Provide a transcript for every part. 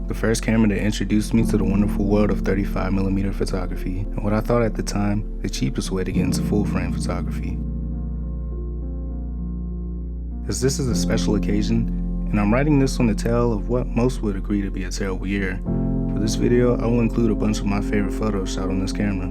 the first camera that introduced me to the wonderful world of 35mm photography, and what I thought at the time, the cheapest way to get into full-frame photography. As this is a special occasion, and I'm writing this on the tail of what most would agree to be a terrible year, for this video I will include a bunch of my favorite photos shot on this camera.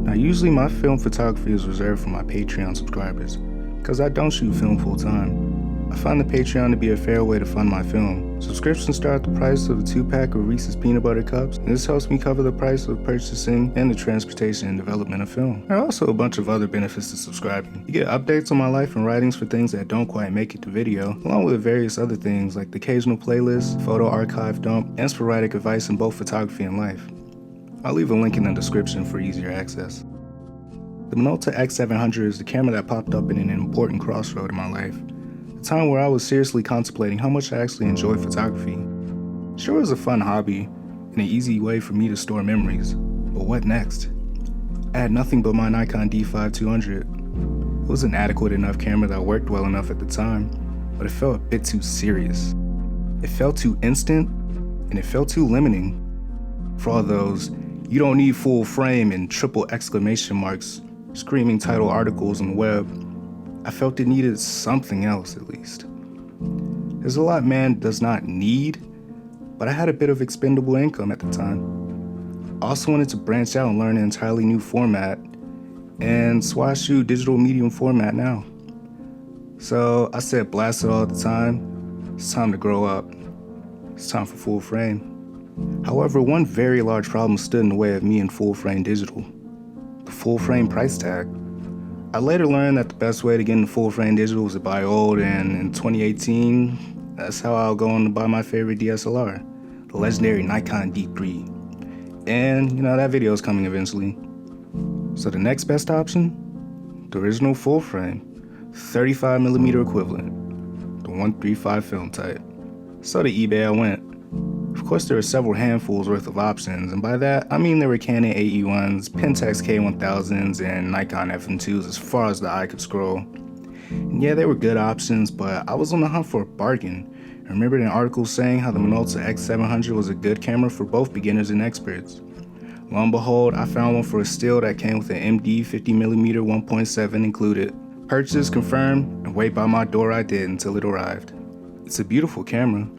Now usually my film photography is reserved for my Patreon subscribers, because I don't shoot film full time. I find the Patreon to be a fair way to fund my film. Subscriptions start at the price of a 2-pack of Reese's Peanut Butter Cups, and this helps me cover the price of purchasing and the transportation and development of film. There are also a bunch of other benefits to subscribing. You get updates on my life and writings for things that don't quite make it to video, along with various other things like the occasional playlist, photo archive dump, and sporadic advice in both photography and life. I'll leave a link in the description for easier access. The Minolta X-700 is the camera that popped up in an important crossroad in my life. A time where I was seriously contemplating how much I actually enjoy photography. Sure, it was a fun hobby and an easy way for me to store memories, but what next? I had nothing but my Nikon D5200. It was an adequate enough camera that worked well enough at the time, but it felt a bit too serious. It felt too instant, and it felt too limiting. For all those, you don't need full frame and triple exclamation marks, screaming title articles on the web, I felt it needed something else at least. There's a lot man does not need, but I had a bit of expendable income at the time. I also wanted to branch out and learn an entirely new format, and so I shoot digital medium format now. So I said blast it all at the time. It's time to grow up. It's time for full frame. However, one very large problem stood in the way of me in full frame digital. The full frame price tag. I later learned that the best way to get into full frame digital was to buy old, and in 2018, that's how I'll go on to buy my favorite DSLR, the legendary Nikon D3. And that video is coming eventually. So the next best option? The original full frame, 35mm equivalent, the 135 film type. So to eBay I went. Of course, there were several handfuls worth of options, and by that, I mean there were Canon AE1s, Pentax K1000s, and Nikon FM2s as far as the eye could scroll. And yeah, they were good options, but I was on the hunt for a bargain. I remembered an article saying how the Minolta X-700 was a good camera for both beginners and experts. Lo and behold, I found one for a steal that came with an MD 50mm 1.7 included. Purchase confirmed, and wait by my door I did until it arrived. It's a beautiful camera.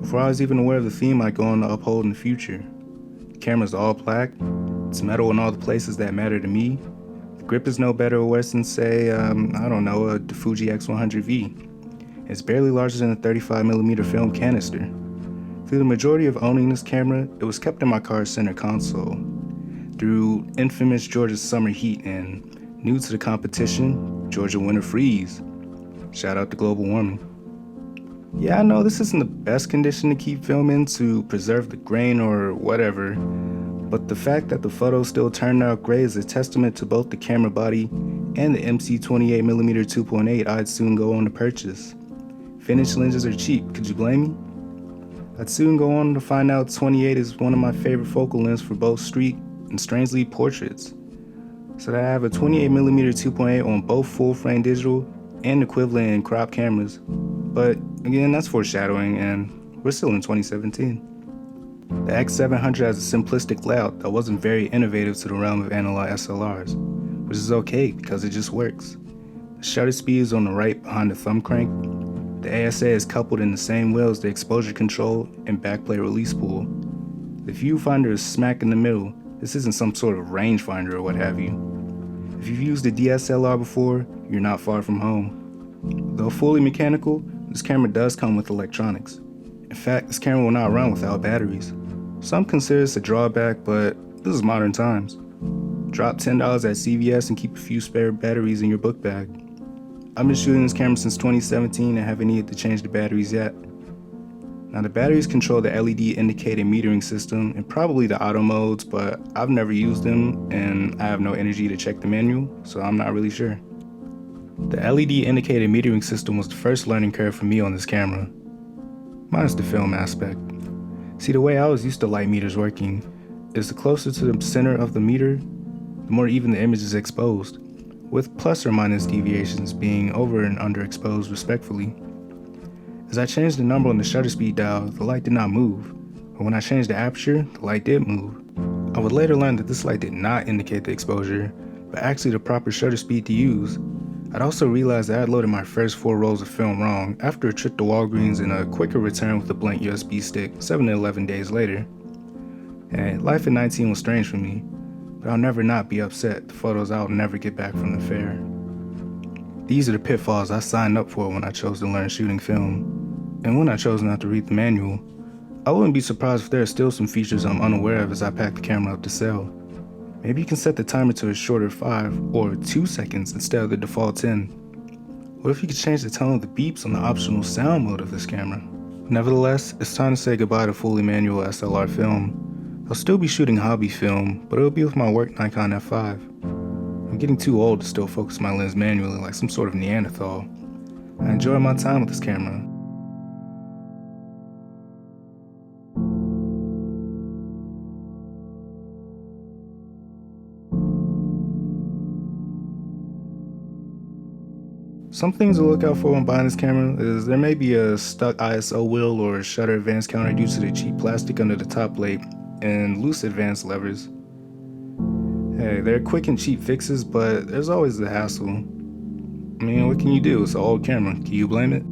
Before I was even aware of the theme I'd go on to uphold in the future. The camera's all black, it's metal in all the places that matter to me. The grip is no better or worse than, say, a Fuji X100V. It's barely larger than a 35mm film canister. Through the majority of owning this camera, it was kept in my car's center console. Through infamous Georgia's summer heat and new to the competition, Georgia winter freeze. Shout out to global warming. Yeah, I know this isn't the best condition to keep film in to preserve the grain or whatever, but the fact that the photo still turned out great is a testament to both the camera body and the MC28mm 2.8 I'd soon go on to purchase. Finished lenses are cheap, could you blame me? I'd soon go on to find out 28 is one of my favorite focal lengths for both street and strangely portraits. So that I have a 28mm 2.8 on both full frame digital and equivalent in crop cameras. But again, that's foreshadowing, and we're still in 2017. The X700 has a simplistic layout that wasn't very innovative to the realm of analog SLRs, which is okay because it just works. The shutter speed is on the right behind the thumb crank. The ASA is coupled in the same way as the exposure control and backplate release spool. The viewfinder is smack in the middle. This isn't some sort of rangefinder or what have you. If you've used a DSLR before, you're not far from home. Though fully mechanical, this camera does come with electronics. In fact, this camera will not run without batteries. Some consider this a drawback, but this is modern times. Drop $10 at CVS and keep a few spare batteries in your book bag. I've been shooting this camera since 2017 and haven't needed to change the batteries yet. Now the batteries control the LED indicated metering system and probably the auto modes, but I've never used them and I have no energy to check the manual, so I'm not really sure. The LED indicated metering system was the first learning curve for me on this camera, minus the film aspect. See, the way I was used to light meters working is the closer to the center of the meter, the more even the image is exposed, with plus or minus deviations being over and underexposed respectively. As I changed the number on the shutter speed dial, the light did not move, but when I changed the aperture, the light did move. I would later learn that this light did not indicate the exposure, but actually the proper shutter speed to use. I'd also realized that I had loaded my first 4 rolls of film wrong after a trip to Walgreens and a quicker return with a blank USB stick 7 to 11 days later. And life at 19 was strange for me, but I'll never not be upset. The photos I'll never get back from the fair. These are the pitfalls I signed up for when I chose to learn shooting film. And when I chose not to read the manual, I wouldn't be surprised if there are still some features I'm unaware of as I pack the camera up to sell. Maybe you can set the timer to a shorter 5 or 2 seconds instead of the default 10. What if you could change the tone of the beeps on the optional sound mode of this camera? Nevertheless, it's time to say goodbye to fully manual SLR film. I'll still be shooting hobby film, but it'll be with my work Nikon F5. I'm getting too old to still focus my lens manually like some sort of Neanderthal. I enjoy my time with this camera. Some things to look out for when buying this camera is there may be a stuck ISO wheel or shutter advance counter due to the cheap plastic under the top plate and loose advance levers. Hey, they're quick and cheap fixes, but there's always the hassle. I mean, what can you do? It's an old camera. Can you blame it?